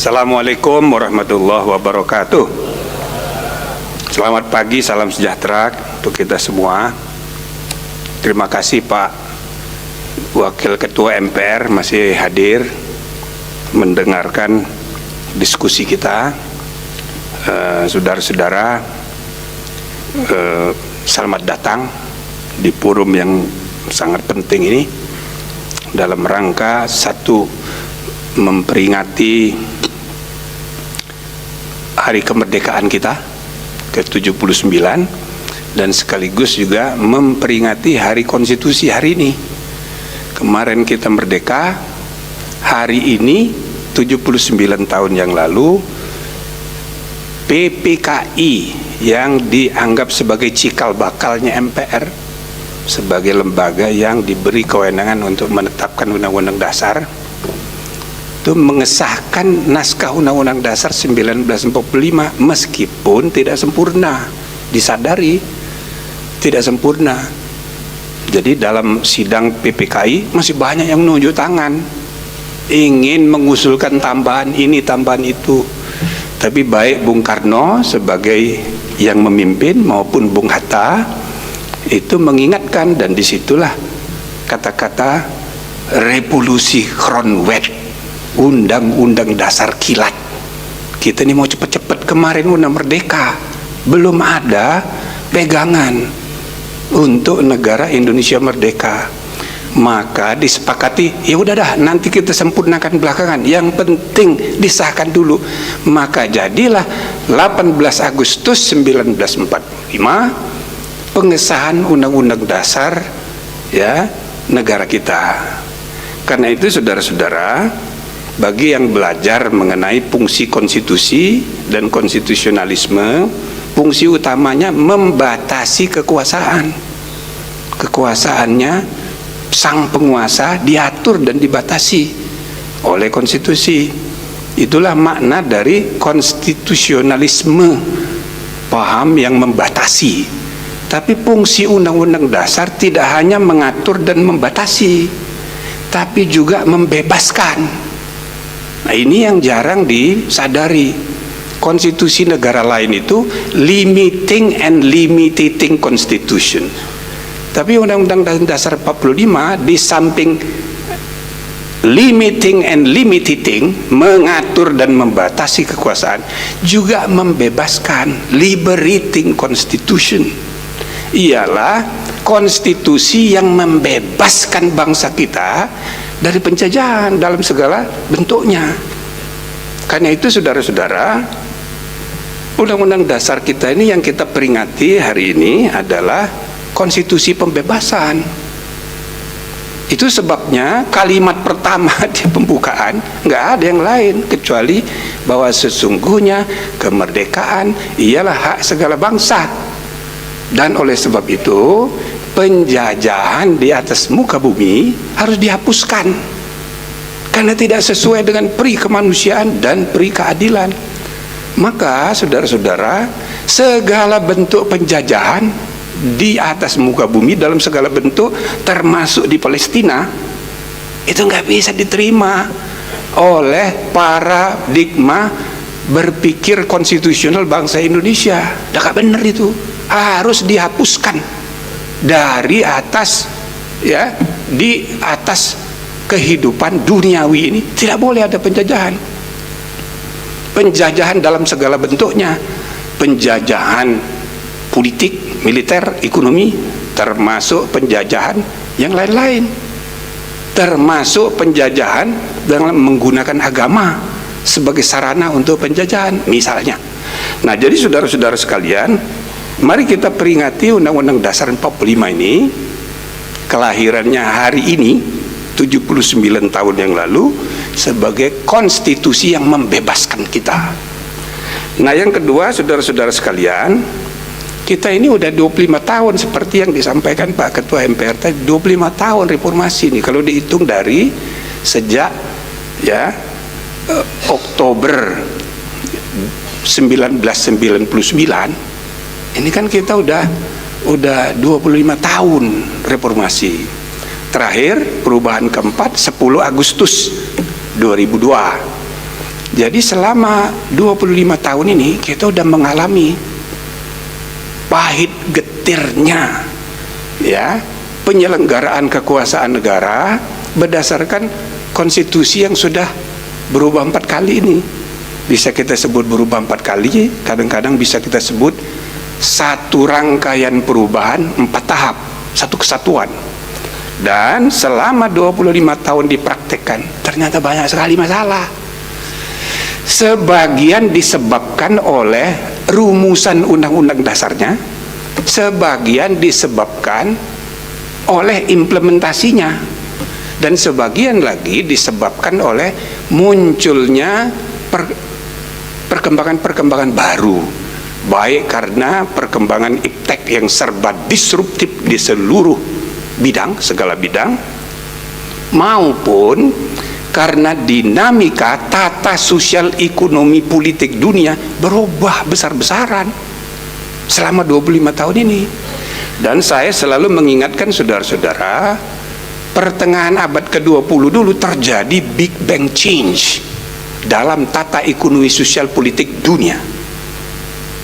Assalamualaikum warahmatullahi wabarakatuh. Selamat pagi, salam sejahtera untuk kita semua. Terima kasih Pak Wakil Ketua MPR masih hadir mendengarkan diskusi kita. Saudara-saudara, selamat datang di forum yang sangat penting ini dalam rangka satu, memperingati hari kemerdekaan kita ke-79 dan sekaligus juga memperingati hari konstitusi hari ini. Kemarin kita merdeka, hari ini 79 tahun yang lalu PPKI yang dianggap sebagai cikal bakalnya MPR sebagai lembaga yang diberi kewenangan untuk menetapkan undang-undang dasar itu mengesahkan naskah Undang-Undang Dasar 1945 meskipun tidak sempurna, disadari tidak sempurna. Jadi dalam sidang PPKI masih banyak yang nunjuk tangan, ingin mengusulkan tambahan ini, tambahan itu. Tapi baik Bung Karno sebagai yang memimpin maupun Bung Hatta itu mengingatkan, dan disitulah kata-kata revolusi Kronwet, Undang-Undang Dasar kilat. Kita ini mau cepet-cepet, kemarin udah merdeka, belum ada pegangan untuk negara Indonesia merdeka. Maka disepakati, ya udah dah, nanti kita sempurnakan belakangan, yang penting disahkan dulu. Maka jadilah 18 Agustus 1945 pengesahan Undang-Undang Dasar ya negara kita. Karena itu saudara-saudara, bagi yang belajar mengenai fungsi konstitusi dan konstitusionalisme, fungsi utamanya membatasi kekuasaan. Kekuasaannya sang penguasa diatur dan dibatasi oleh konstitusi. Itulah makna dari konstitusionalisme, paham yang membatasi. Tapi fungsi Undang-Undang Dasar tidak hanya mengatur dan membatasi, tapi juga membebaskan. Nah, ini yang jarang disadari. Konstitusi negara lain itu limiting and limiting constitution. Tapi Undang-Undang Dasar 45 di samping limiting and limiting, mengatur dan membatasi kekuasaan, juga membebaskan, liberating constitution. Ialah konstitusi yang membebaskan bangsa kita dari penjajahan dalam segala bentuknya. Karena itu saudara-saudara, Undang-Undang Dasar kita ini yang kita peringati hari ini adalah konstitusi pembebasan. Itu sebabnya kalimat pertama di pembukaan nggak ada yang lain kecuali bahwa sesungguhnya kemerdekaan ialah hak segala bangsa. Dan oleh sebab itu penjajahan di atas muka bumi harus dihapuskan karena tidak sesuai dengan peri kemanusiaan dan peri keadilan. Maka saudara-saudara, segala bentuk penjajahan di atas muka bumi dalam segala bentuk, termasuk di Palestina, itu nggak bisa diterima oleh paradigma berpikir konstitusional bangsa Indonesia. Udah gak bener, itu harus dihapuskan dari atas, ya, di atas kehidupan duniawi ini tidak boleh ada penjajahan. Penjajahan dalam segala bentuknya, penjajahan politik, militer, ekonomi, termasuk penjajahan yang lain-lain, termasuk penjajahan dengan menggunakan agama sebagai sarana untuk penjajahan misalnya. Nah, jadi saudara-saudara sekalian, mari kita peringati Undang-Undang Dasar 45 ini, kelahirannya hari ini 79 tahun yang lalu, sebagai konstitusi yang membebaskan kita. Nah, yang kedua saudara-saudara sekalian, kita ini udah 25 tahun seperti yang disampaikan Pak Ketua MPR tadi, 25 tahun reformasi ini kalau dihitung dari sejak ya Oktober 1999. Ini kan kita udah 25 tahun reformasi. Terakhir perubahan keempat 10 Agustus 2002. Jadi selama 25 tahun ini kita udah mengalami pahit getirnya ya penyelenggaraan kekuasaan negara berdasarkan konstitusi yang sudah berubah 4 kali ini. Bisa kita sebut berubah 4 kali, kadang-kadang bisa kita sebut satu rangkaian perubahan 4 tahap, satu kesatuan. Dan selama 25 tahun dipraktekkan, ternyata banyak sekali masalah. Sebagian disebabkan oleh rumusan undang-undang dasarnya, sebagian disebabkan oleh implementasinya, dan sebagian lagi disebabkan oleh munculnya perkembangan-perkembangan baru, baik karena perkembangan iptek yang serba disruptif di seluruh bidang, segala bidang, maupun karena dinamika tata sosial ekonomi politik dunia berubah besar-besaran selama 25 tahun ini. Dan saya selalu mengingatkan saudara-saudara, pertengahan abad ke-20 dulu terjadi Big Bang Change dalam tata ekonomi sosial politik dunia.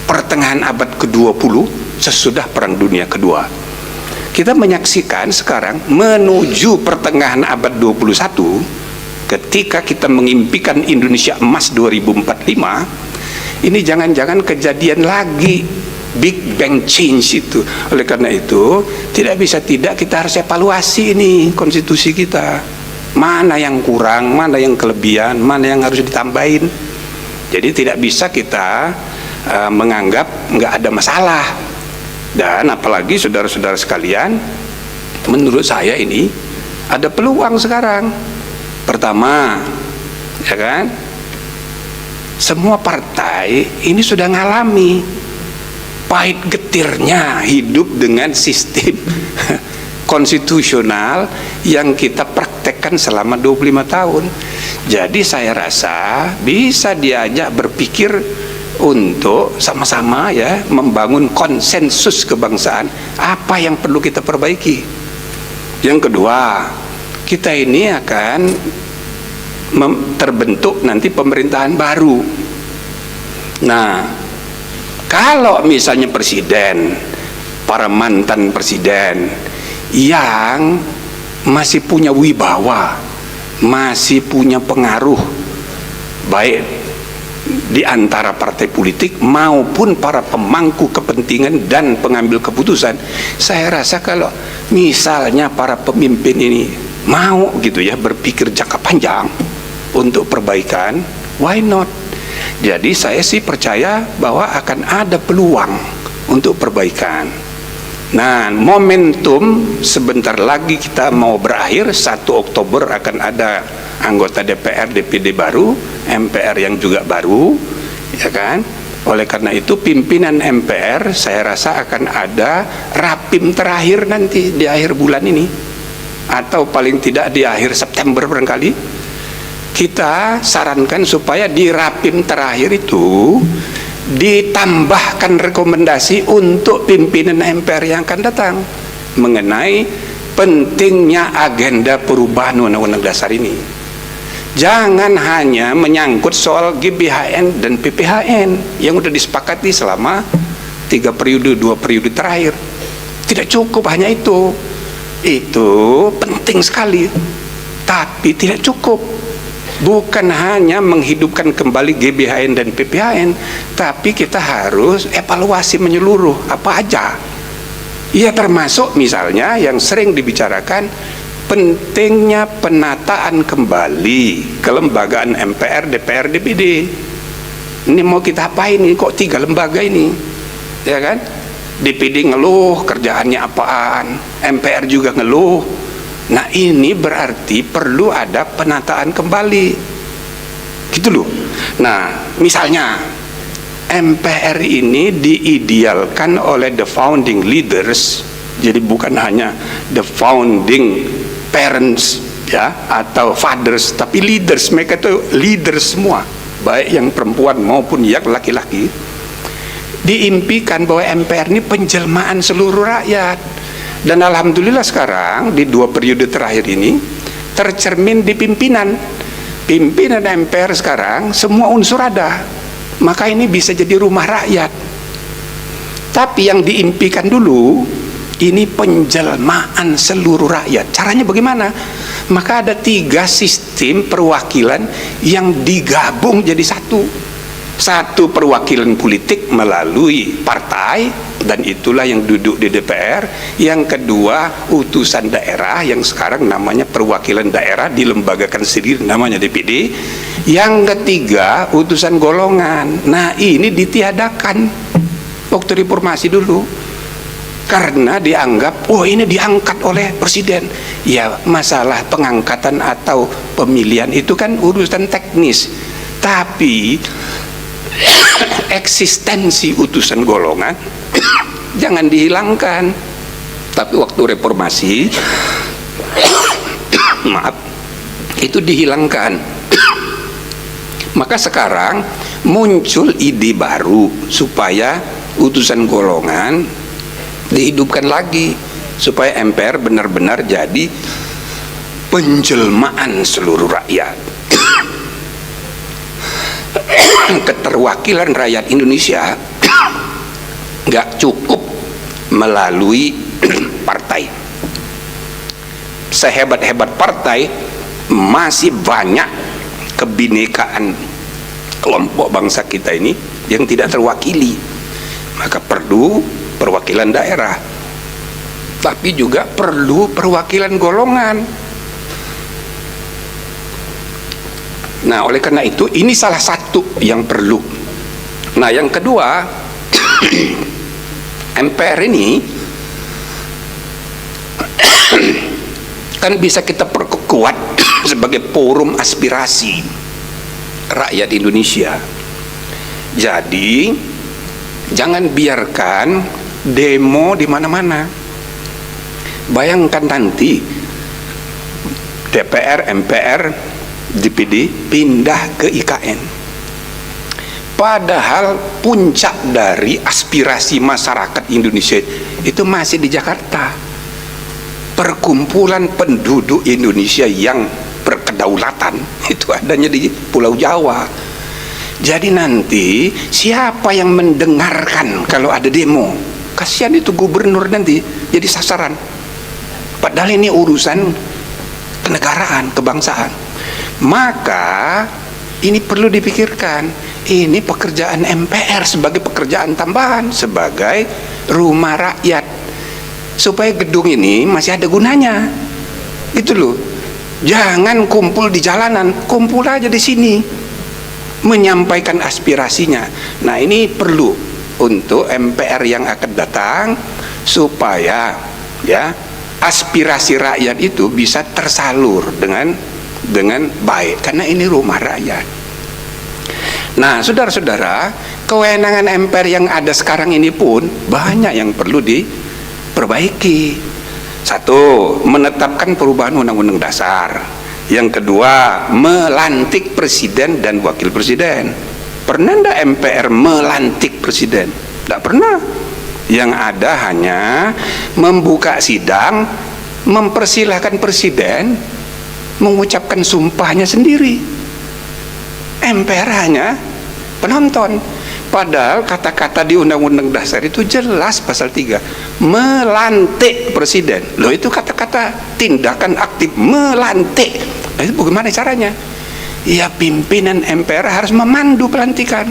Pertengahan abad ke-20 sesudah Perang Dunia Kedua. Kita menyaksikan sekarang menuju pertengahan abad 21, ketika kita mengimpikan Indonesia emas 2045, ini jangan-jangan kejadian lagi Big Bang Change itu. Oleh karena itu tidak bisa tidak kita harus evaluasi ini konstitusi kita, mana yang kurang, mana yang kelebihan, mana yang harus ditambahin. Jadi tidak bisa kita menganggap nggak ada masalah. Dan apalagi saudara-saudara sekalian, menurut saya ini ada peluang sekarang. Pertama, ya kan, semua partai ini sudah ngalami pahit getirnya hidup dengan sistem konstitusional yang kita praktekkan selama 25 tahun. Jadi saya rasa bisa diajak berpikir untuk sama-sama ya membangun konsensus kebangsaan apa yang perlu kita perbaiki. Yang kedua, kita ini akan terbentuk nanti pemerintahan baru. Nah, kalau misalnya presiden, para mantan presiden yang masih punya wibawa, masih punya pengaruh baik di antara partai politik maupun para pemangku kepentingan dan pengambil keputusan, saya rasa kalau misalnya para pemimpin ini mau gitu ya berpikir jangka panjang untuk perbaikan, why not? Jadi saya sih percaya bahwa akan ada peluang untuk perbaikan. Nah, momentum sebentar lagi kita mau berakhir, 1 Oktober akan ada anggota DPR, DPD baru, MPR yang juga baru, ya kan? Oleh karena itu pimpinan MPR saya rasa akan ada rapim terakhir nanti di akhir bulan ini, atau paling tidak di akhir September barangkali. Kita sarankan supaya di rapim terakhir itu ditambahkan rekomendasi untuk pimpinan MPR yang akan datang mengenai pentingnya agenda perubahan undang-undang dasar ini. Jangan hanya menyangkut soal GBHN dan PPHN yang sudah disepakati selama 3 periode, 2 periode terakhir. Tidak cukup hanya itu. Itu penting sekali, tapi tidak cukup. Bukan hanya menghidupkan kembali GBHN dan PPHN, tapi kita harus evaluasi menyeluruh apa aja. Ya, termasuk misalnya yang sering dibicarakan pentingnya penataan kembali kelembagaan MPR, DPR, DPD. Ini mau kita apain ini, kok 3 lembaga ini, ya kan? DPD ngeluh kerjaannya apaan, MPR juga ngeluh. Nah, ini berarti perlu ada penataan kembali, gitu loh. Nah, misalnya MPR ini diidealkan oleh the founding leaders, jadi bukan hanya the founding parents ya atau fathers, tapi leaders. Mereka itu leaders semua, baik yang perempuan maupun yang laki-laki. Diimpikan bahwa MPR ini penjelmaan seluruh rakyat. Dan alhamdulillah sekarang di 2 periode terakhir ini tercermin di pimpinan. pimpinan MPR sekarang semua unsur ada, maka ini bisa jadi rumah rakyat. Tapi yang diimpikan dulu ini penjelmaan seluruh rakyat. Caranya bagaimana? Maka ada 3 sistem perwakilan yang digabung jadi satu. Satu, perwakilan politik melalui partai, dan itulah yang duduk di DPR. Yang kedua, utusan daerah yang sekarang namanya perwakilan daerah, dilembagakan sendiri namanya DPD. Yang ketiga, utusan golongan. Nah, ini ditiadakan waktu reformasi dulu, karena dianggap, oh ini diangkat oleh presiden. Ya, masalah pengangkatan atau pemilihan itu kan urusan teknis, tapi eksistensi utusan golongan jangan dihilangkan. Tapi waktu reformasi maaf, itu dihilangkan. Maka sekarang muncul ide baru supaya utusan golongan dihidupkan lagi, supaya MPR benar-benar jadi penjelmaan seluruh rakyat. Keterwakilan rakyat Indonesia nggak cukup melalui partai. Sehebat-hebat partai, masih banyak kebinekaan kelompok bangsa kita ini yang tidak terwakili. Maka perlu perwakilan daerah, tapi juga perlu perwakilan golongan. Nah, oleh karena itu ini salah satu yang perlu. Nah, yang kedua, MPR ini kan bisa kita perkuat sebagai forum aspirasi rakyat Indonesia. Jadi jangan biarkan demo di mana-mana. Bayangkan nanti DPR, MPR, DPD pindah ke IKN, padahal puncak dari aspirasi masyarakat Indonesia itu masih di Jakarta, perkumpulan penduduk Indonesia yang berkedaulatan itu adanya di Pulau Jawa. Jadi nanti siapa yang mendengarkan kalau ada demo? Kasihan itu gubernur nanti jadi sasaran, padahal ini urusan kenegaraan, kebangsaan. Maka ini perlu dipikirkan, ini pekerjaan MPR sebagai pekerjaan tambahan, sebagai rumah rakyat, supaya gedung ini masih ada gunanya, gitu loh. Jangan kumpul di jalanan, kumpul aja di sini menyampaikan aspirasinya. Nah, ini perlu untuk MPR yang akan datang, supaya ya aspirasi rakyat itu bisa tersalur dengan baik, karena ini rumah rakyat. Nah, saudara-saudara, kewenangan MPR yang ada sekarang ini pun banyak yang perlu diperbaiki. Satu, menetapkan perubahan undang-undang dasar. Yang kedua, melantik presiden dan wakil presiden. Pernah enggak MPR melantik presiden? Tidak pernah. Yang ada hanya membuka sidang, mempersilahkan presiden mengucapkan sumpahnya sendiri. MPR hanya penonton. Padahal kata-kata di Undang-Undang Dasar itu jelas pasal 3, melantik presiden. Loh, itu kata-kata tindakan aktif, melantik. Nah, itu bagaimana caranya? Ya, pimpinan MPR harus memandu pelantikan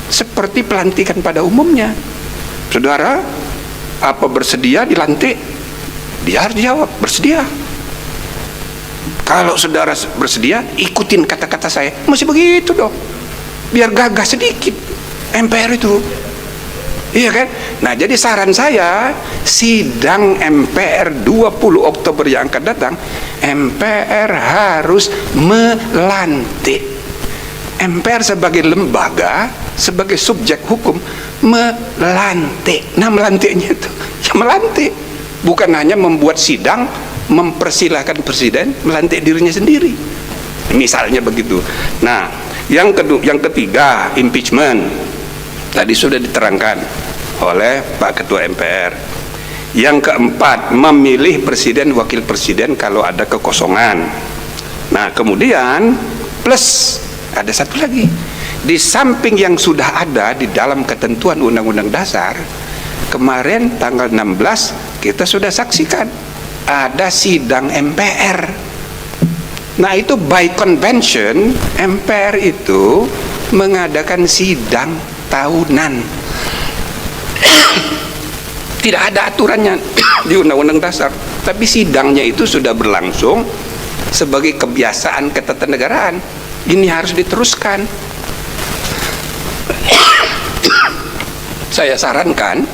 seperti pelantikan pada umumnya. Saudara, apa bersedia dilantik? Dia harus jawab bersedia. Kalau saudara bersedia, ikutin kata-kata saya. Masih begitu dong, biar gagah sedikit MPR itu, iya kan? Nah, jadi saran saya, sidang MPR 20 Oktober yang akan datang, MPR harus melantik. MPR sebagai lembaga, sebagai subjek hukum, melantik. Nah, melantiknya itu ya melantik, bukan hanya membuat sidang, mempersilahkan presiden melantik dirinya sendiri, misalnya begitu. Nah, yang ketiga, impeachment. Tadi sudah diterangkan oleh Pak Ketua MPR. Yang keempat, memilih presiden wakil presiden kalau ada kekosongan. Nah, kemudian Plus ada satu lagi, di samping yang sudah ada di dalam ketentuan Undang-Undang Dasar, kemarin tanggal 16 kita sudah saksikan ada sidang MPR. Nah itu by convention MPR itu mengadakan sidang tahunan. Tidak ada aturannya di Undang-Undang Dasar, tapi sidangnya itu sudah berlangsung sebagai kebiasaan ketatanegaraan. Ini harus diteruskan. Saya sarankan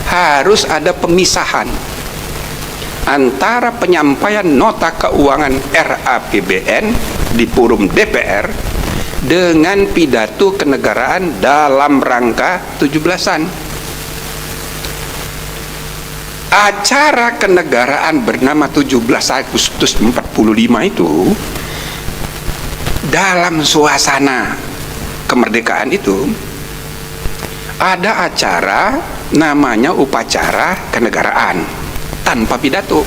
harus ada pemisahan antara penyampaian nota keuangan RAPBN di forum DPR dengan pidato kenegaraan dalam rangka 17-an. Acara kenegaraan bernama 17 Agustus 45 itu dalam suasana kemerdekaan itu ada acara namanya upacara kenegaraan tanpa pidato.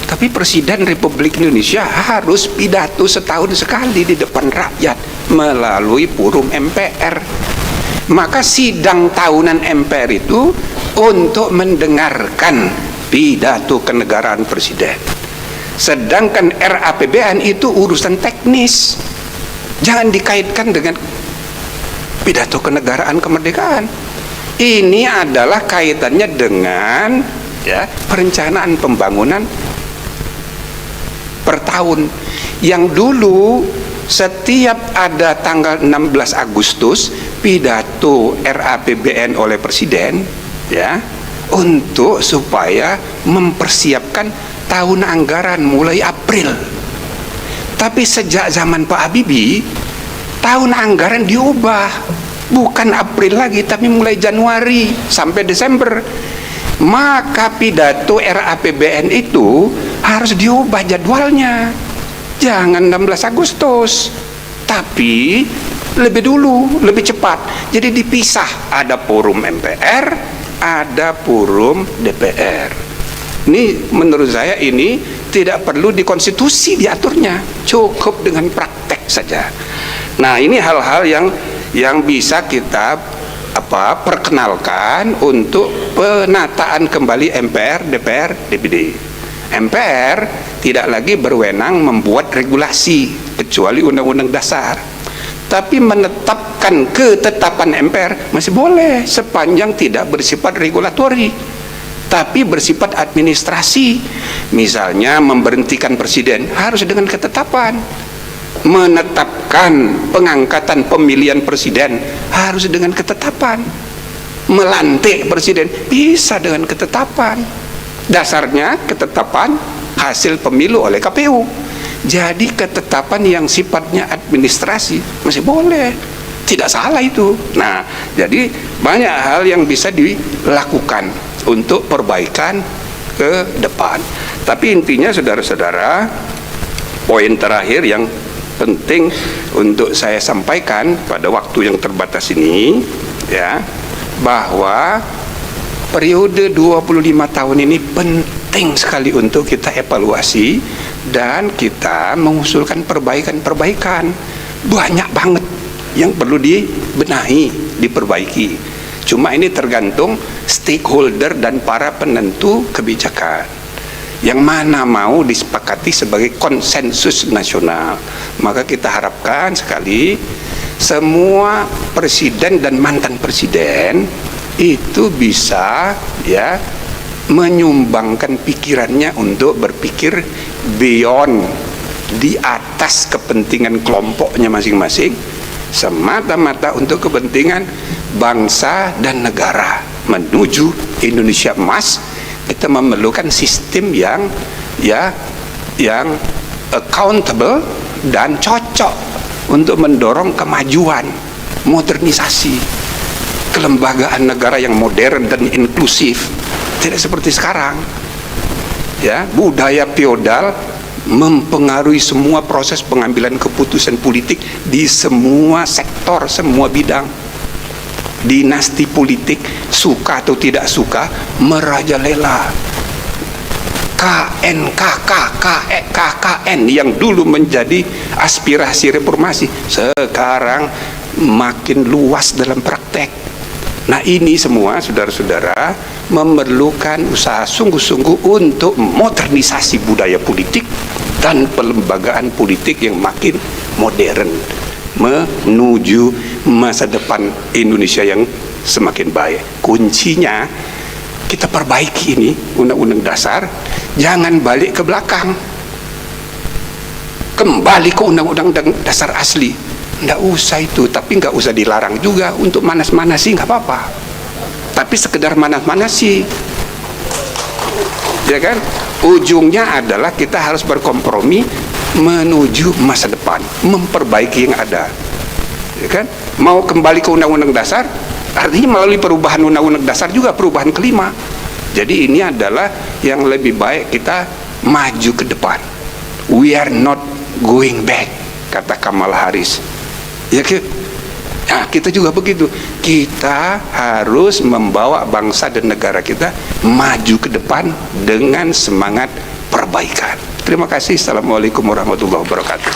Tapi Presiden Republik Indonesia harus pidato setahun sekali di depan rakyat melalui forum MPR. Maka sidang tahunan MPR itu untuk mendengarkan pidato kenegaraan Presiden. Sedangkan RAPBN itu urusan teknis. Jangan dikaitkan dengan pidato kenegaraan kemerdekaan. Ini adalah kaitannya dengan perencanaan pembangunan per tahun. Yang dulu setiap ada tanggal 16 Agustus pidato RAPBN oleh Presiden untuk supaya mempersiapkan tahun anggaran mulai April. Tapi sejak zaman Pak Habibie tahun anggaran diubah, bukan April lagi tapi mulai Januari sampai Desember. Maka pidato RAPBN itu harus diubah jadwalnya. Jangan 16 Agustus, tapi lebih dulu, lebih cepat. Jadi dipisah, ada forum MPR, ada forum DPR. Ini menurut saya ini tidak perlu di konstitusi diaturnya, cukup dengan praktek saja. Nah ini hal-hal yang bisa kita perkenalkan untuk penataan kembali MPR, DPR, DPD. MPR tidak lagi berwenang membuat regulasi kecuali Undang-Undang Dasar, tapi menetapkan ketetapan MPR masih boleh sepanjang tidak bersifat regulatori tapi bersifat administrasi. Misalnya memberhentikan presiden harus dengan ketetapan, menetapkan pengangkatan pemilihan presiden harus dengan ketetapan, melantik presiden bisa dengan ketetapan. Dasarnya ketetapan hasil pemilu oleh KPU. Jadi ketetapan yang sifatnya administrasi masih boleh, tidak salah itu. Nah, jadi banyak hal yang bisa dilakukan untuk perbaikan ke depan. Tapi intinya saudara-saudara, poin terakhir yang penting untuk saya sampaikan pada waktu yang terbatas ini bahwa periode 25 tahun ini penting sekali untuk kita evaluasi dan kita mengusulkan perbaikan-perbaikan. Banyak banget yang perlu dibenahi, diperbaiki. Cuma ini tergantung stakeholder dan para penentu kebijakan. Yang mana mau disepakati sebagai konsensus nasional. Maka kita harapkan sekali semua presiden dan mantan presiden itu bisa menyumbangkan pikirannya untuk berpikir beyond, di atas kepentingan kelompoknya masing-masing, semata-mata untuk kepentingan bangsa dan negara. Menuju Indonesia emas, kita memerlukan sistem yang accountable dan cocok untuk mendorong kemajuan, modernisasi, kelembagaan negara yang modern dan inklusif. Tidak seperti sekarang. Budaya feodal mempengaruhi semua proses pengambilan keputusan politik di semua sektor, semua bidang. Dinasti politik, suka atau tidak suka, merajalela. KKN yang dulu menjadi aspirasi reformasi sekarang makin luas dalam praktek. Nah, ini semua saudara-saudara memerlukan usaha sungguh-sungguh untuk modernisasi budaya politik dan pelembagaan politik yang makin modern menuju masa depan Indonesia yang semakin baik. Kuncinya kita perbaiki ini undang-undang dasar, jangan balik ke belakang, kembali ke undang-undang dasar asli. Nggak usah itu, tapi nggak usah dilarang juga untuk manas-manasi, nggak apa-apa, tapi sekedar manas-manasi, ya kan? Ujungnya adalah kita harus berkompromi menuju masa depan, memperbaiki yang ada, ya kan? Mau kembali ke undang-undang dasar, artinya melalui perubahan undang-undang dasar juga perubahan kelima. Jadi ini adalah yang lebih baik kita maju ke depan. We are not going back, kata Kamala Harris. Ya, nah, kita juga begitu. Kita harus membawa bangsa dan negara kita maju ke depan dengan semangat perbaikan. Terima kasih. Assalamualaikum warahmatullahi wabarakatuh.